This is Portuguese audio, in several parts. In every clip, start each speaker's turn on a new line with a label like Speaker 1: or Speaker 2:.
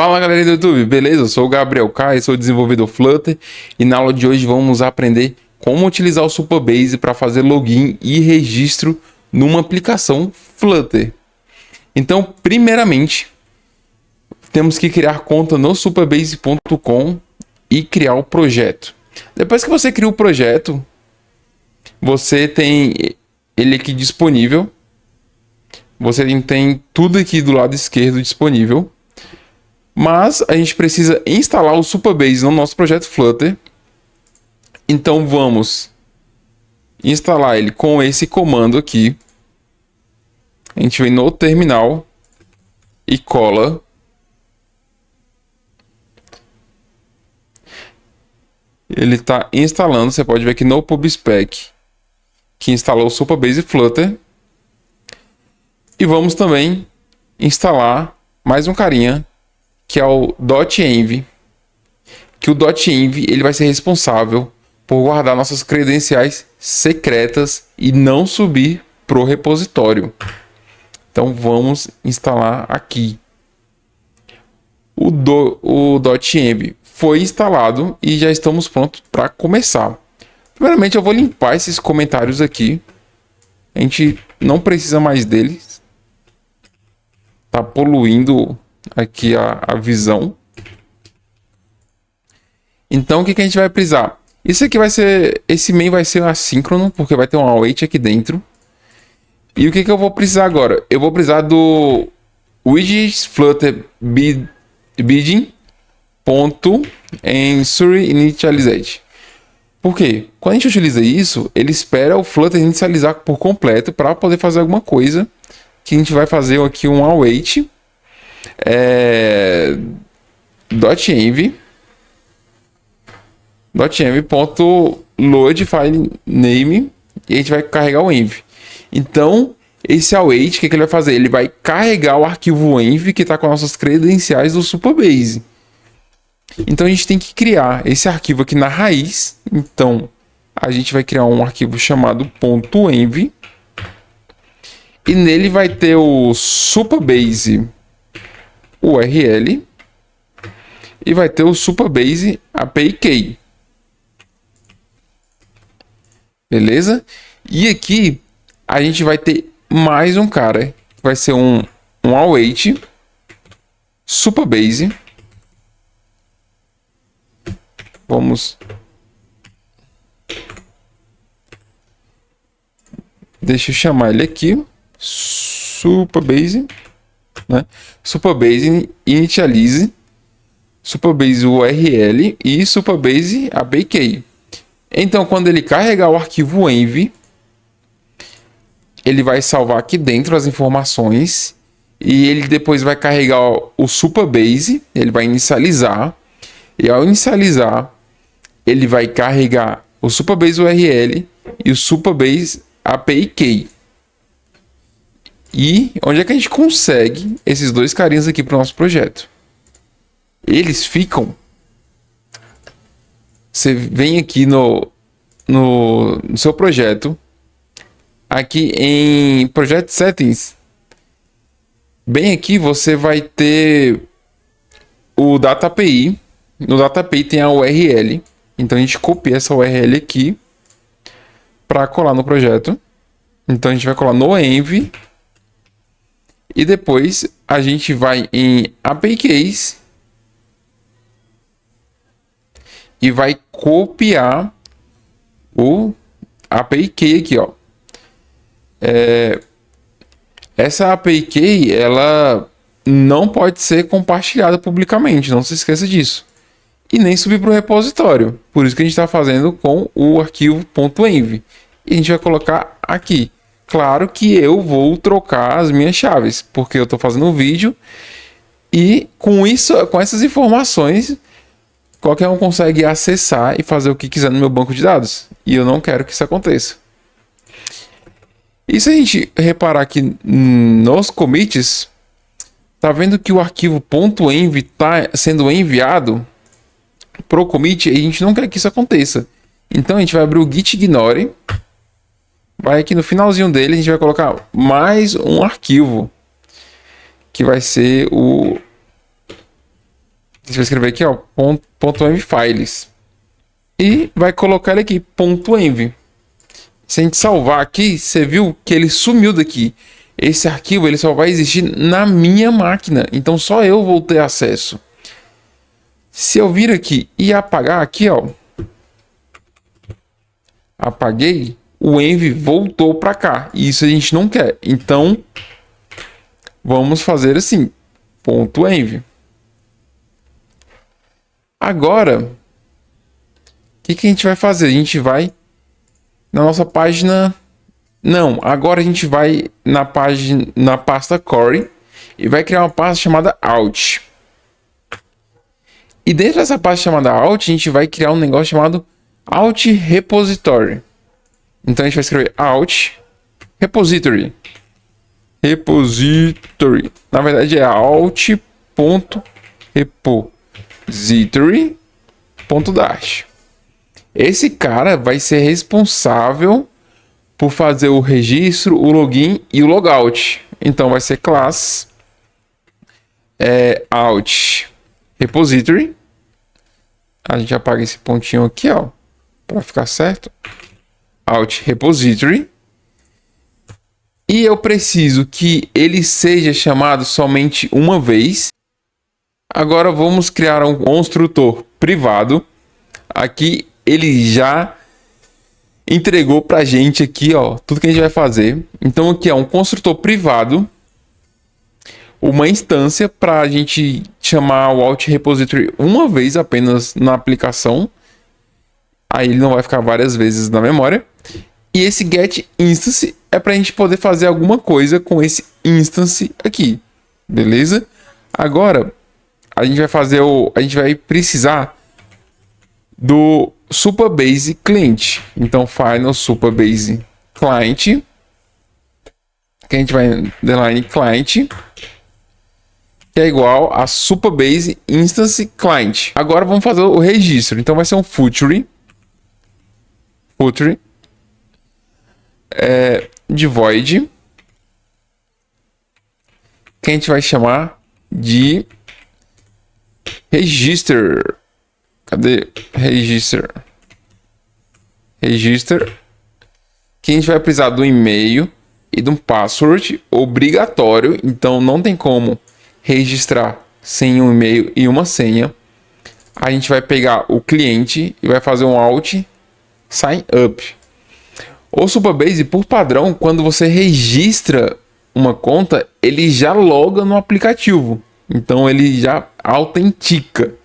Speaker 1: Fala galera do YouTube, beleza? Eu sou o Gabriel Kai, sou desenvolvedor Flutter e na aula de hoje vamos aprender como utilizar o Supabase para fazer login e registro numa aplicação Flutter. Então, primeiramente, temos que criar conta no supabase.com e criar o projeto. Depois que você cria o projeto, você tem ele aqui disponível. Você tem tudo aqui do lado esquerdo disponível. Mas a gente precisa instalar o Supabase no nosso projeto Flutter. Então vamos instalar ele com esse comando aqui. A gente vem no terminal e cola. Ele está instalando. Você pode ver aqui no PubSpec que instalou o Supabase Flutter. E vamos também instalar mais um carinha, que é o .env, que o .env ele vai ser responsável por guardar nossas credenciais secretas e não subir para o repositório. Então vamos instalar aqui. O .env foi instalado e já estamos prontos para começar. Primeiramente eu vou limpar esses comentários aqui. A gente não precisa mais deles. Tá poluindo aqui a visão. Então o que a gente vai precisar? Isso aqui vai ser, esse main vai ser assíncrono, porque vai ter um await aqui dentro. E o que eu vou precisar agora? Eu vou precisar do widget flutter bidding ponto ensure initializate. Por quê? Quando a gente utiliza isso, ele espera o Flutter inicializar por completo para poder fazer alguma coisa, que a gente vai fazer aqui um await .env file name e a gente vai carregar o env. Então esse await, o que ele vai fazer? Ele vai carregar o arquivo env que está com as nossas credenciais do Supabase. Então a gente tem que criar esse arquivo aqui na raiz. Então a gente vai criar um arquivo chamado .env e nele vai ter o Supabase URL e vai ter o Supabase API Key. Beleza? E aqui a gente vai ter mais um cara, que vai ser um await Supabase. Vamos deixa eu chamar ele aqui Supabase, né? Supabase initialize, Supabase URL e Supabase API Key. Então, quando ele carregar o arquivo env, ele vai salvar aqui dentro as informações e ele depois vai carregar o Supabase, ele vai inicializar e ao inicializar, ele vai carregar o Supabase URL e o Supabase API Key. E onde é que a gente consegue esses dois carinhas aqui para o nosso projeto? Eles ficam... Você vem aqui no seu projeto, aqui em Project Settings, bem aqui você vai ter o Data API. No Data API tem a URL, então a gente copia essa URL aqui para colar no projeto. Então a gente vai colar no env e depois a gente vai em API Keys e vai copiar o API Key aqui, ó. Essa API Key, ela não pode ser compartilhada publicamente, não se esqueça disso. E nem subir para o repositório. Por isso que a gente está fazendo com o arquivo .env. E a gente vai colocar aqui. Claro que eu vou trocar as minhas chaves, porque eu estou fazendo um vídeo e com isso, com essas informações, qualquer um consegue acessar e fazer o que quiser no meu banco de dados. E eu não quero que isso aconteça. E se a gente reparar aqui nos commits, tá vendo que o arquivo .env está sendo enviado pro commit e a gente não quer que isso aconteça. Então a gente vai abrir o git ignore, vai aqui no finalzinho dele, a gente vai colocar mais um arquivo que vai ser o Você vai escrever aqui, ó, .env files. E vai colocar ele aqui, .env. Se a gente salvar aqui, você viu que ele sumiu daqui. Esse arquivo ele só vai existir na minha máquina. Então só eu vou ter acesso. Se eu vir aqui e apagar aqui, ó. Apaguei. O env voltou para cá. E isso a gente não quer. Então, vamos fazer assim. .env. Agora, o que a gente vai fazer? A gente vai na nossa página... Não, agora a gente vai na página, na pasta core e vai criar uma pasta chamada out. E dentro dessa pasta chamada out, a gente vai criar um negócio chamado out repository. Então a gente vai escrever out repository. Repository. Na verdade é out.repository.dash. Esse cara vai ser responsável por fazer o registro, o login e o logout. Então vai ser class out repository. A gente apaga esse pontinho aqui, ó, para ficar certo. Out repository. E eu preciso que ele seja chamado somente uma vez. Agora vamos criar um construtor privado. Aqui ele já entregou pra gente aqui, ó, tudo que a gente vai fazer. Então aqui é um construtor privado, uma instância para a gente chamar o out repository uma vez apenas na aplicação. Aí ele não vai ficar várias vezes na memória. E esse get instance é para a gente poder fazer alguma coisa com esse instance aqui, beleza? Agora a gente vai fazer a gente vai precisar do Supabase client. Então final Supabase client, que a gente vai underline client, que é igual a Supabase instance client. Agora vamos fazer o registro. Então vai ser um footer de void, que a gente vai chamar de register. Cadê? Register. Que a gente vai precisar do e-mail e de um password obrigatório. Então não tem como registrar sem um e-mail e uma senha. A gente vai pegar o cliente e vai fazer um out sign up. O Supabase, por padrão, quando você registra uma conta, ele já loga no aplicativo. Então ele já autentica.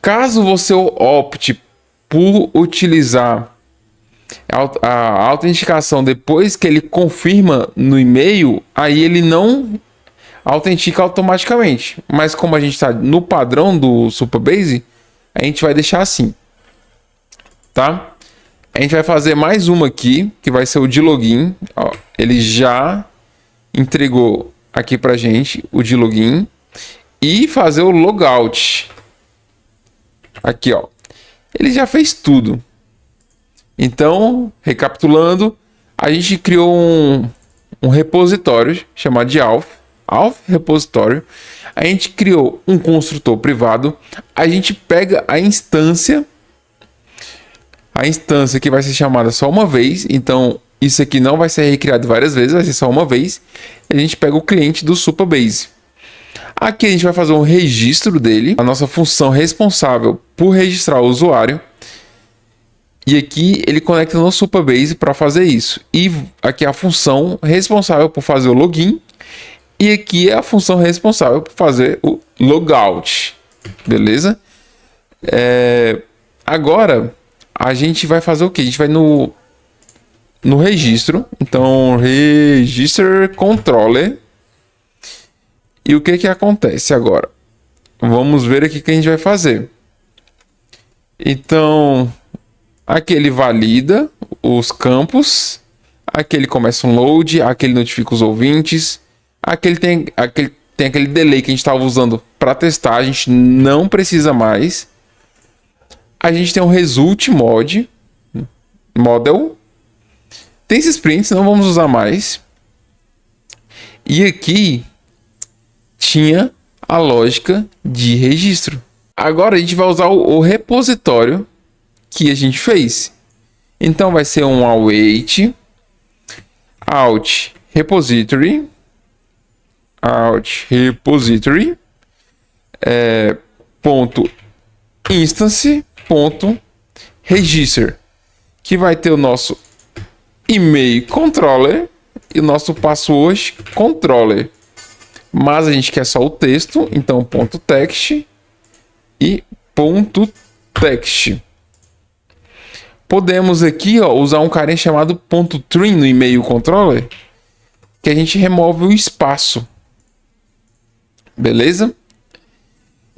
Speaker 1: Caso você opte por utilizar a autenticação depois que ele confirma no e-mail, aí ele não autentica automaticamente. Mas como a gente está no padrão do Supabase, a gente vai deixar assim, tá? A gente vai fazer mais uma aqui, que vai ser o de login. Ó, ele já entregou aqui pra gente o de login. E fazer o logout. Aqui, ó. Ele já fez tudo. Então, recapitulando, a gente criou um repositório chamado de auth repositório. A gente criou um construtor privado. A gente pega a instância que vai ser chamada só uma vez. Então, isso aqui não vai ser recriado várias vezes, vai ser só uma vez. A gente pega o cliente do Supabase. Aqui a gente vai fazer um registro dele, a nossa função responsável por registrar o usuário. E aqui ele conecta no Supabase para fazer isso. E aqui é a função responsável por fazer o login. E aqui é a função responsável por fazer o logout. Beleza? Agora a gente vai fazer o que? A gente vai no registro. Então, register controller. E o que acontece agora? Vamos ver aqui o que a gente vai fazer. Então, aqui ele valida os campos. Aqui ele começa um load. Aqui ele notifica os ouvintes. Aqui ele tem aquele delay que a gente estava usando para testar. A gente não precisa mais. A gente tem um result model. Tem esses prints, não vamos usar mais. E aqui tinha a lógica de registro. Agora a gente vai usar o repositório que a gente fez. Então vai ser um await out repository ponto instance ponto register, que vai ter o nosso e-mail controller e o nosso password controller. Mas a gente quer só o texto, então ponto text e ponto text. Podemos aqui, ó, usar um carinha chamado ponto .trim no e-mail controller, que a gente remove o espaço. Beleza?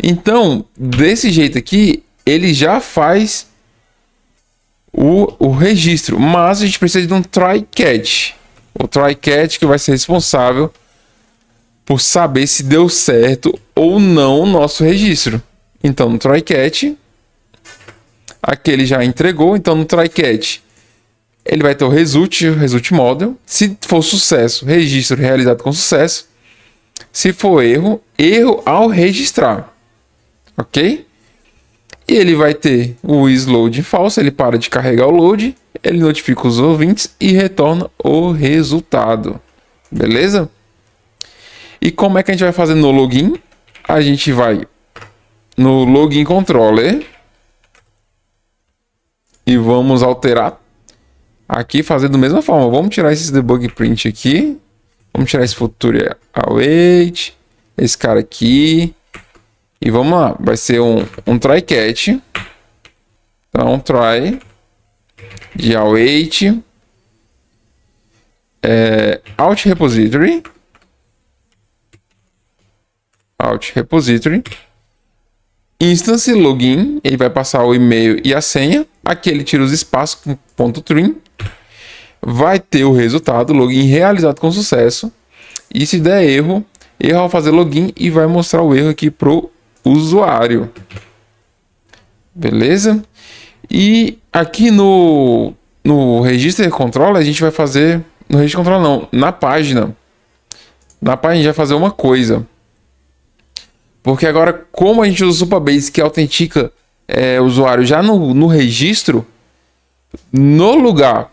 Speaker 1: Então, desse jeito aqui, ele já faz o registro, mas a gente precisa de um try catch. O try catch que vai ser responsável por saber se deu certo ou não o nosso registro. Então, no try catch, aqui ele já entregou. Então, no try catch, ele vai ter o result model. Se for sucesso, registro realizado com sucesso. Se for erro, erro ao registrar. Ok? E ele vai ter o isLoad falso, ele para de carregar o load, ele notifica os ouvintes e retorna o resultado. Beleza? E como é que a gente vai fazer no login? A gente vai no login controller e vamos alterar aqui, fazendo da mesma forma. Vamos tirar esse debug print aqui, vamos tirar esse future await, esse cara aqui, e vamos lá. Vai ser um try catch, então try de await out repository instance login, ele vai passar o e-mail e a senha. Aqui ele tira os espaços com ponto .trim, vai ter o resultado, login realizado com sucesso. E se der erro ao fazer login, e vai mostrar o erro aqui pro usuário. Beleza? E aqui no Register Controller, a gente vai fazer, no Register Controller não, na página a gente vai fazer uma coisa. Porque agora, como a gente usa o Supabase, que autentica o usuário já no registro, no lugar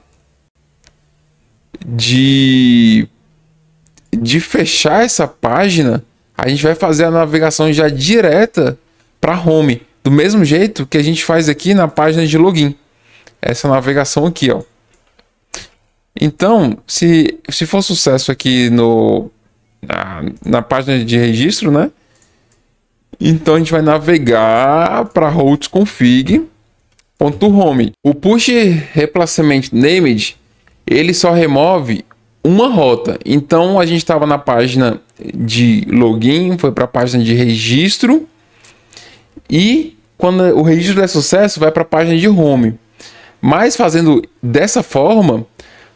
Speaker 1: de fechar essa página, a gente vai fazer a navegação já direta para home, do mesmo jeito que a gente faz aqui na página de login. Essa navegação aqui, ó. Então, se for sucesso aqui na página de registro, né? Então a gente vai navegar para routes.config.home. O push replacement named, ele só remove uma rota. Então a gente estava na página de login, foi para a página de registro, e quando o registro der sucesso, vai para a página de home. Mas fazendo dessa forma,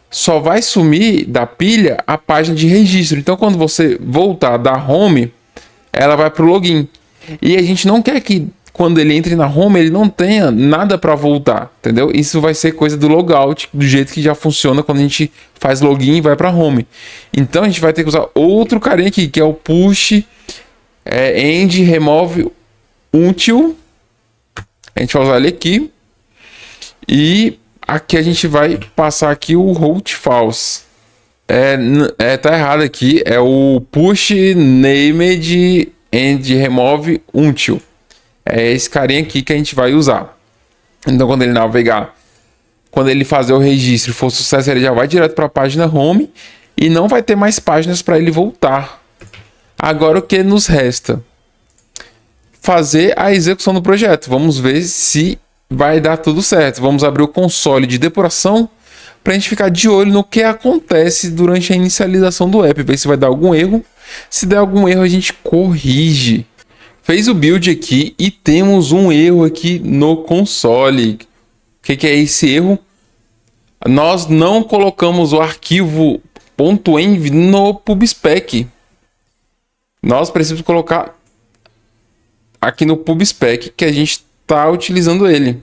Speaker 1: só vai sumir da pilha a página de registro. Então quando você voltar da home, ela vai para o login. E a gente não quer que quando ele entre na home, ele não tenha nada para voltar, entendeu? Isso vai ser coisa do logout, do jeito que já funciona quando a gente faz login e vai para home. Então a gente vai ter que usar outro carinha aqui, que é o push end remove until. A gente vai usar ele aqui. E aqui a gente vai passar aqui o route false. Tá errado aqui, é o push named end remove until. É esse carinha aqui que a gente vai usar. Então quando ele navegar, quando ele fazer o registro e for sucesso, ele já vai direto para a página home e não vai ter mais páginas para ele voltar. Agora o que nos resta? Fazer a execução do projeto. Vamos ver se vai dar tudo certo. Vamos abrir o console de depuração para a gente ficar de olho no que acontece durante a inicialização do app, ver se vai dar algum erro. Se der algum erro, a gente corrige. Fez o build aqui e temos um erro aqui no console. O que é esse erro? Nós não colocamos o arquivo .env no pubspec. Nós precisamos colocar aqui no pubspec que a gente está utilizando ele.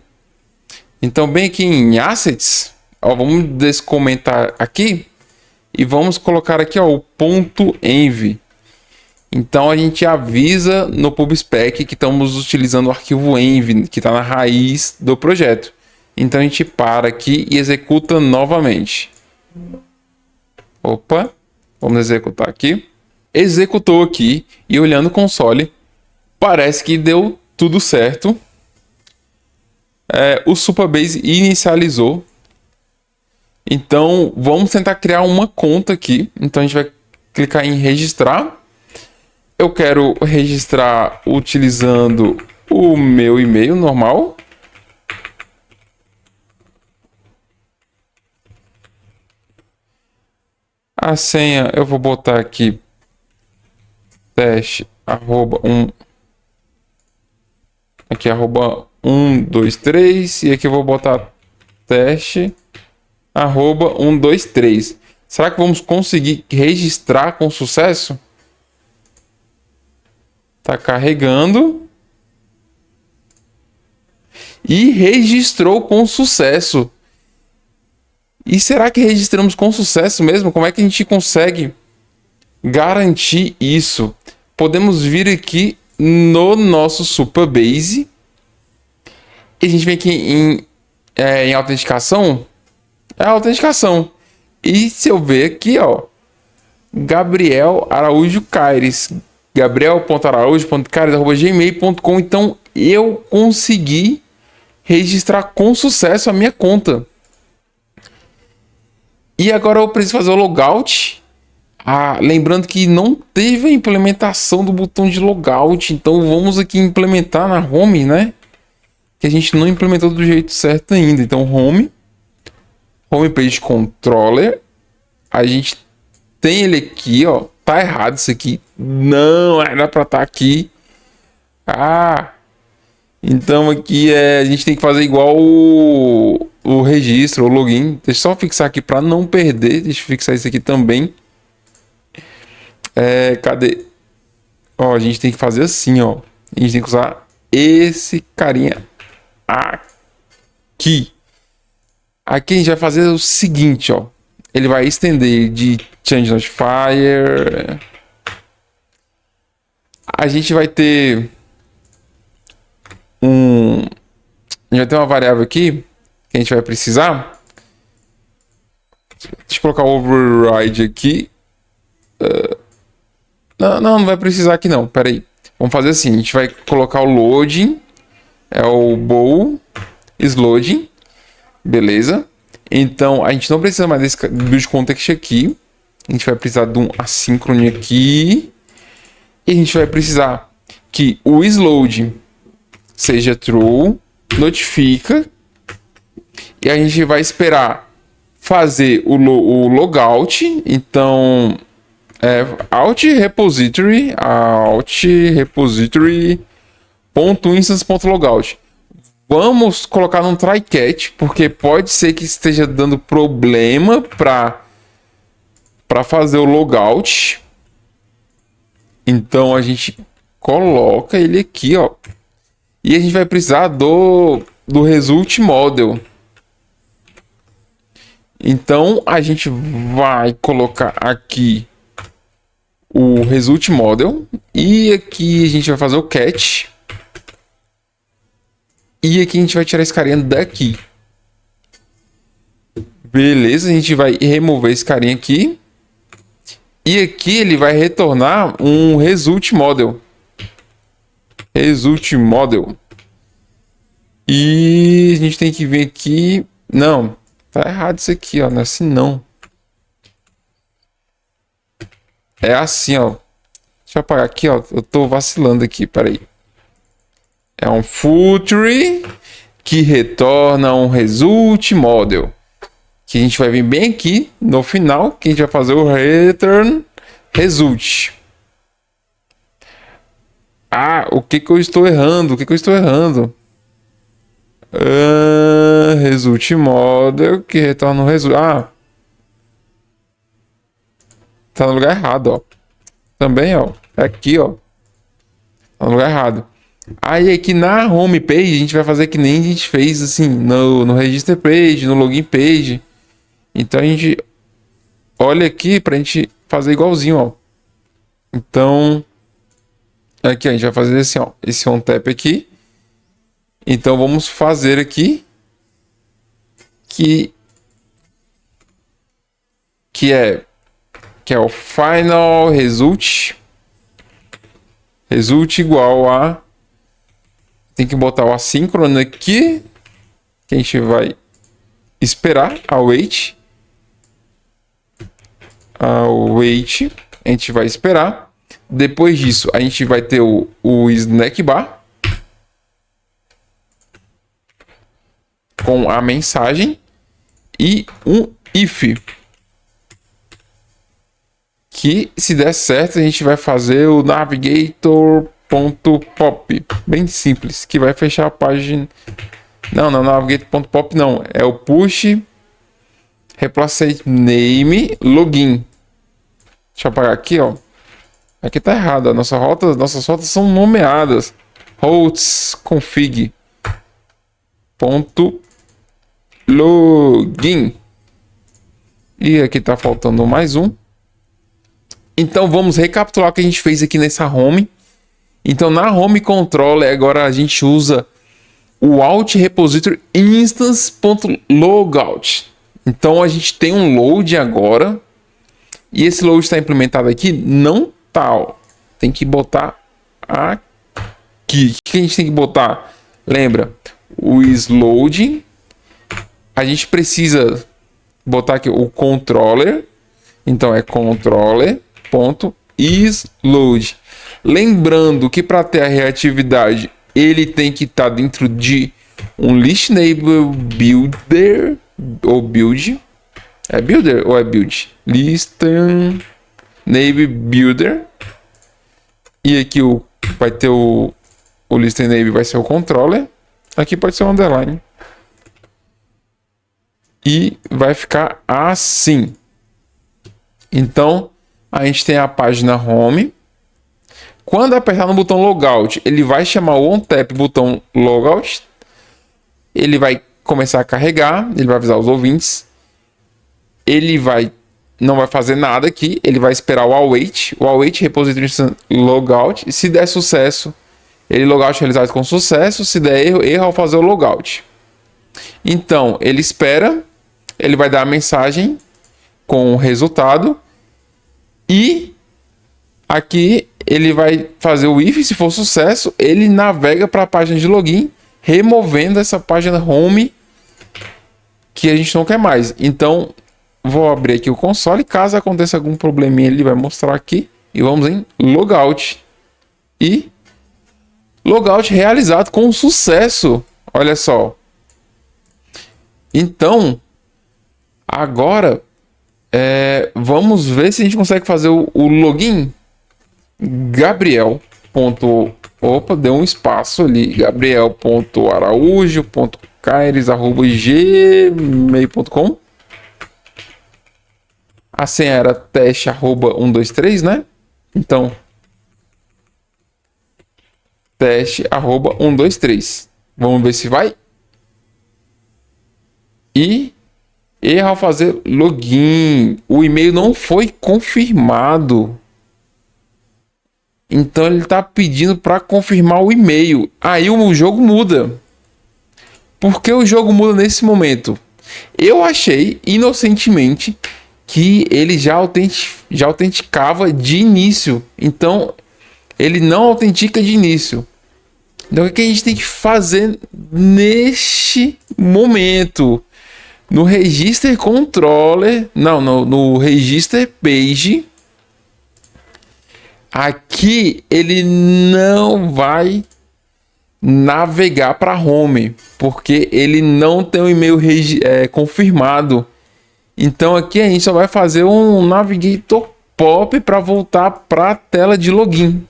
Speaker 1: Então, bem aqui em Assets, ó, vamos descomentar aqui e vamos colocar aqui, ó, o .env. Então a gente avisa no PubSpec que estamos utilizando o arquivo env, que está na raiz do projeto. Então a gente para aqui e executa novamente. Opa, vamos executar aqui. Executou aqui e olhando o console, parece que deu tudo certo. O Supabase inicializou. Então vamos tentar criar uma conta aqui. Então a gente vai clicar em registrar. Eu quero registrar utilizando o meu e-mail normal. A senha eu vou botar aqui teste arroba 123 e aqui eu vou botar teste arroba 123. Será que vamos conseguir registrar com sucesso? Tá carregando. E registrou com sucesso. E será que registramos com sucesso mesmo? Como é que a gente consegue garantir isso? Podemos vir aqui no nosso Supabase. E a gente vem aqui em autenticação. É a autenticação. E se eu ver aqui, ó. Gabriel Araújo Caires. gabriel.araújo.caires@gmail.com. Então eu consegui registrar com sucesso a minha conta. E agora eu preciso fazer o logout. Lembrando que não teve a implementação do botão de logout. Então vamos aqui implementar na home, né? Que a gente não implementou do jeito certo ainda. Então home page controller. A gente tem ele aqui, ó. Tá errado isso aqui. Não era para estar aqui. Então aqui a gente tem que fazer igual o registro, o login. Deixa eu só fixar aqui para não perder. Deixa eu fixar isso aqui também. Cadê? Ó, a gente tem que fazer assim, ó. A gente tem que usar esse carinha aqui. Aqui a gente vai fazer o seguinte, ó. Ele vai estender de Change Notifier. A gente vai ter uma variável aqui que a gente vai precisar. Deixa eu colocar o override aqui. Não vai precisar aqui não. Pera aí. Vamos fazer assim. A gente vai colocar o loading. É o bool is loading. Beleza. Então a gente não precisa mais desse build context aqui. A gente vai precisar de um assíncrone aqui. E a gente vai precisar que o isLoad seja true, notifica. E a gente vai esperar fazer o logout. Então, alt repository.instance.logout. Vamos colocar num try catch, porque pode ser que esteja dando problema para fazer o logout. Então a gente coloca ele aqui, ó. E a gente vai precisar do result model. Então a gente vai colocar aqui o result model e aqui a gente vai fazer o catch. E aqui a gente vai tirar esse carinha daqui. Beleza, a gente vai remover esse carinha aqui. E aqui ele vai retornar um result model. Result model. E a gente tem que vir aqui. Não, tá errado isso aqui, ó. Não é assim não. É assim, ó. Deixa eu apagar aqui, ó. Eu tô vacilando aqui, peraí. É um footree que retorna um result model. Que a gente vai vir bem aqui no final, que a gente vai fazer o return result. O que eu estou errando? Result model que retorna o result. Tá no lugar errado, ó. Também, ó. Aqui, ó. Tá no lugar errado. Aí aqui na home page a gente vai fazer que nem a gente fez assim no register page, no login page. Então a gente olha aqui pra gente fazer igualzinho, ó. Então Aqui a gente vai fazer assim, ó, esse on tap aqui. Então vamos fazer aqui que é o final result igual a, tem que botar o assíncrono aqui que a gente vai esperar await, a gente vai esperar. Depois disso a gente vai ter o snack bar com a mensagem e um if, que se der certo a gente vai fazer o navigator.pop, bem simples, que vai fechar a página. Não, navigator.pop não, é o push replace name login. Deixa eu apagar aqui, ó. Aqui tá errado, nossas rotas são nomeadas. Routes config ponto login. E aqui tá faltando mais um. Então vamos recapitular o que a gente fez aqui nessa home. Então na home controller agora a gente usa o alt repository instance.logout. Então a gente tem um load agora. E esse load está implementado aqui? Não tá. Ó. Tem que botar aqui. O que a gente tem que botar? Lembra? O isLoad. A gente precisa botar aqui o controller. Então é controller.isLoad. Lembrando que para ter a reatividade, ele tem que estar dentro de um listenable builder ou build. É builder ou é build? Listenable builder. E aqui vai ter o listenable, vai ser o controller. Aqui pode ser um underline. E vai ficar assim. Então, a gente tem a página home. Quando apertar no botão logout, ele vai chamar o OnTap botão logout. Ele vai começar a carregar, ele vai avisar os ouvintes. Ele não vai fazer nada aqui, ele vai esperar o await repository logout. E se der sucesso, ele logout realizado com sucesso. Se der erro ao fazer o logout. Então, ele espera, ele vai dar a mensagem com o resultado. E aqui ele vai fazer o if, se for sucesso, ele navega para a página de login, removendo essa página home que a gente não quer mais. Então, vou abrir aqui o console, caso aconteça algum probleminha, ele vai mostrar aqui. E vamos em logout. E logout realizado com sucesso. Olha só. Então, agora vamos ver se a gente consegue fazer o login. Gabriel. Opa, deu um espaço ali. Gabriel.araújo.caires@gmail.com. A senha era teste@123, né? Então, teste@123. Vamos ver se vai. E erro ao fazer login. O e-mail não foi confirmado. Então ele está pedindo para confirmar o e-mail. Aí o jogo muda. Por que o jogo muda nesse momento? Eu achei inocentemente que ele já autenticava de início. Então ele não autentica de início. Então o que a gente tem que fazer neste momento? No register controller, no register page, aqui ele não vai navegar para home, porque ele não tem o e-mail confirmado. Então aqui a gente só vai fazer um navigator pop para voltar para a tela de login.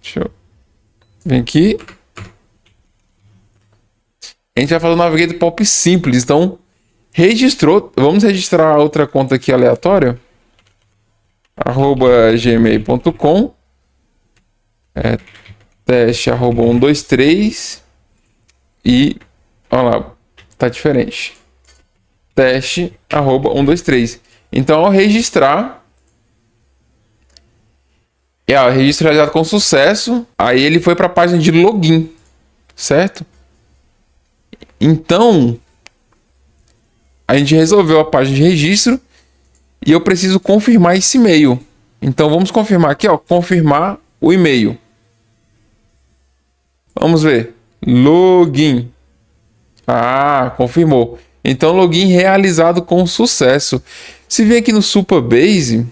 Speaker 1: Deixa eu vem aqui. A gente vai fazer um navigator pop simples. Então, registrou. Vamos registrar outra conta aqui aleatória. @gmail.com. Teste@123. E, olha lá, tá diferente. Teste@123. Então, ao registrar, o registro realizado com sucesso, aí ele foi para a página de login, certo? Então, a gente resolveu a página de registro e eu preciso confirmar esse e-mail. Então, vamos confirmar aqui, ó, confirmar o e-mail. Vamos ver. Login. Ah, confirmou. Então, login realizado com sucesso. Se vier aqui no Supabase,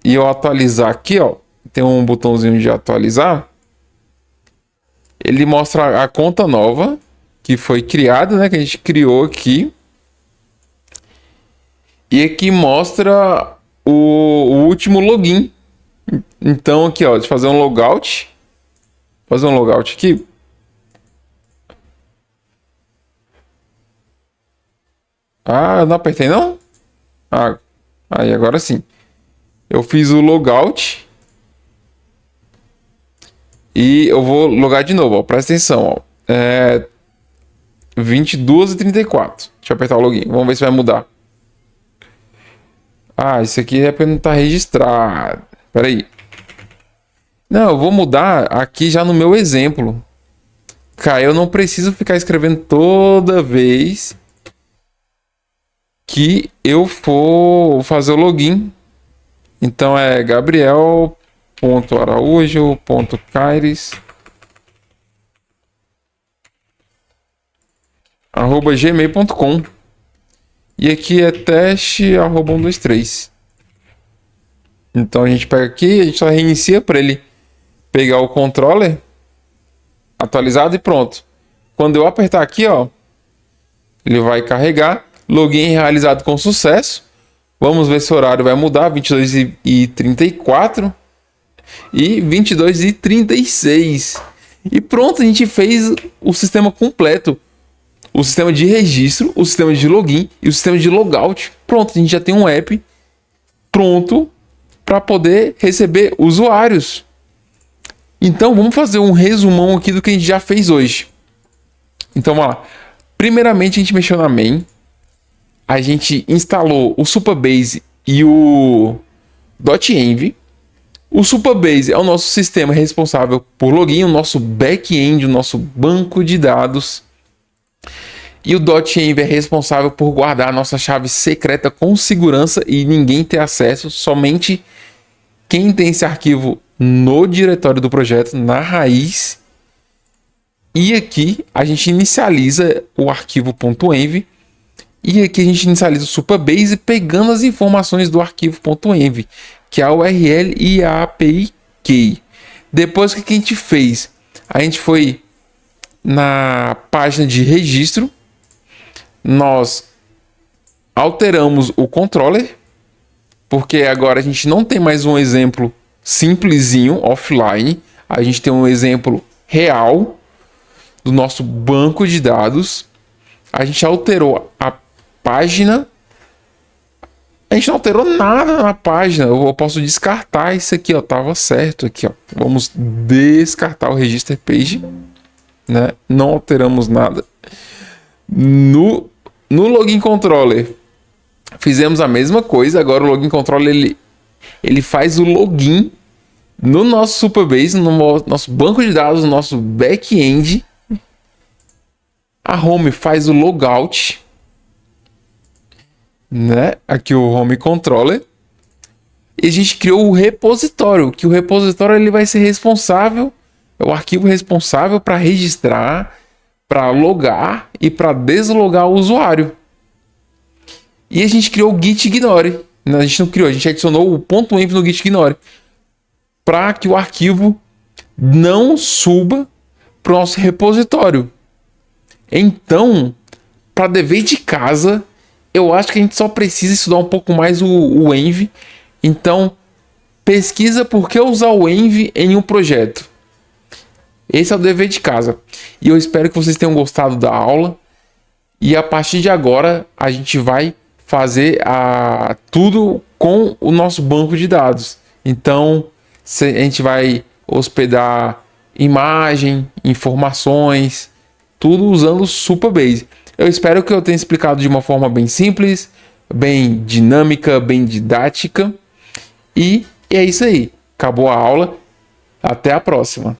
Speaker 1: e eu atualizar aqui, ó, tem um botãozinho de atualizar. Ele mostra a conta nova que foi criada, né? Que a gente criou aqui. E aqui mostra o último login. Então aqui, ó, deixa eu fazer um logout. Fazer um logout aqui. Ah, eu não apertei não? Ah, aí agora sim. Eu fiz o logout. E eu vou logar de novo, ó. Presta atenção, ó. 22h34. Deixa eu apertar o login. Vamos ver se vai mudar. Ah, isso aqui é para não estar registrado. Espera aí. Não, eu vou mudar aqui já no meu exemplo. Cara, eu não preciso ficar escrevendo toda vez que eu for fazer o login. Então é gabriel.araújo.caires@gmail.com. E aqui é teste@123. Então a gente pega aqui, a gente só reinicia para ele pegar o controller atualizado e pronto. Quando eu apertar aqui, ó, ele vai carregar. Login realizado com sucesso. Vamos ver se o horário vai mudar. 22h34 e 22h36. E pronto, a gente fez o sistema completo. O sistema de registro, o sistema de login e o sistema de logout. Pronto, a gente já tem um app pronto para poder receber usuários. Então, vamos fazer um resumão aqui do que a gente já fez hoje. Então, vamos lá. Primeiramente, a gente mexeu na main. A gente instalou o Supabase e o .env. O Supabase é o nosso sistema responsável por login, o nosso back-end, o nosso banco de dados. E o .env é responsável por guardar a nossa chave secreta com segurança e ninguém ter acesso, somente quem tem esse arquivo no diretório do projeto, na raiz. E aqui a gente inicializa o arquivo .env. E aqui a gente inicializa o Supabase pegando as informações do arquivo .env, que é a URL e a API key. Depois, o que a gente fez? A gente foi na página de registro, nós alteramos o controller, porque agora a gente não tem mais um exemplo simplesinho, offline. A gente tem um exemplo real do nosso banco de dados. A gente alterou a página. A gente não alterou nada na página. Eu posso descartar isso aqui, ó. Tava certo aqui, ó. Vamos descartar o register page, né? Não alteramos nada. No login controller fizemos a mesma coisa. Agora o login controller ele faz o login no nosso Supabase, no nosso banco de dados, no nosso back-end. A home faz o logout, né? Aqui o home controller. E a gente criou o repositório, que o repositório ele vai ser responsável, é o arquivo responsável para registrar, para logar e para deslogar o usuário. E a gente criou o git ignore. A gente não criou, a gente adicionou o .env no git ignore para que o arquivo não suba para o nosso repositório. Então, para dever de casa, eu acho que a gente só precisa estudar um pouco mais o env. Então, pesquisa por que usar o env em um projeto. Esse é o dever de casa. E eu espero que vocês tenham gostado da aula. E a partir de agora, a gente vai fazer tudo com o nosso banco de dados. Então, a gente vai hospedar imagem, informações, tudo usando o Supabase. Eu espero que eu tenha explicado de uma forma bem simples, bem dinâmica, bem didática. E é isso aí. Acabou a aula. Até a próxima.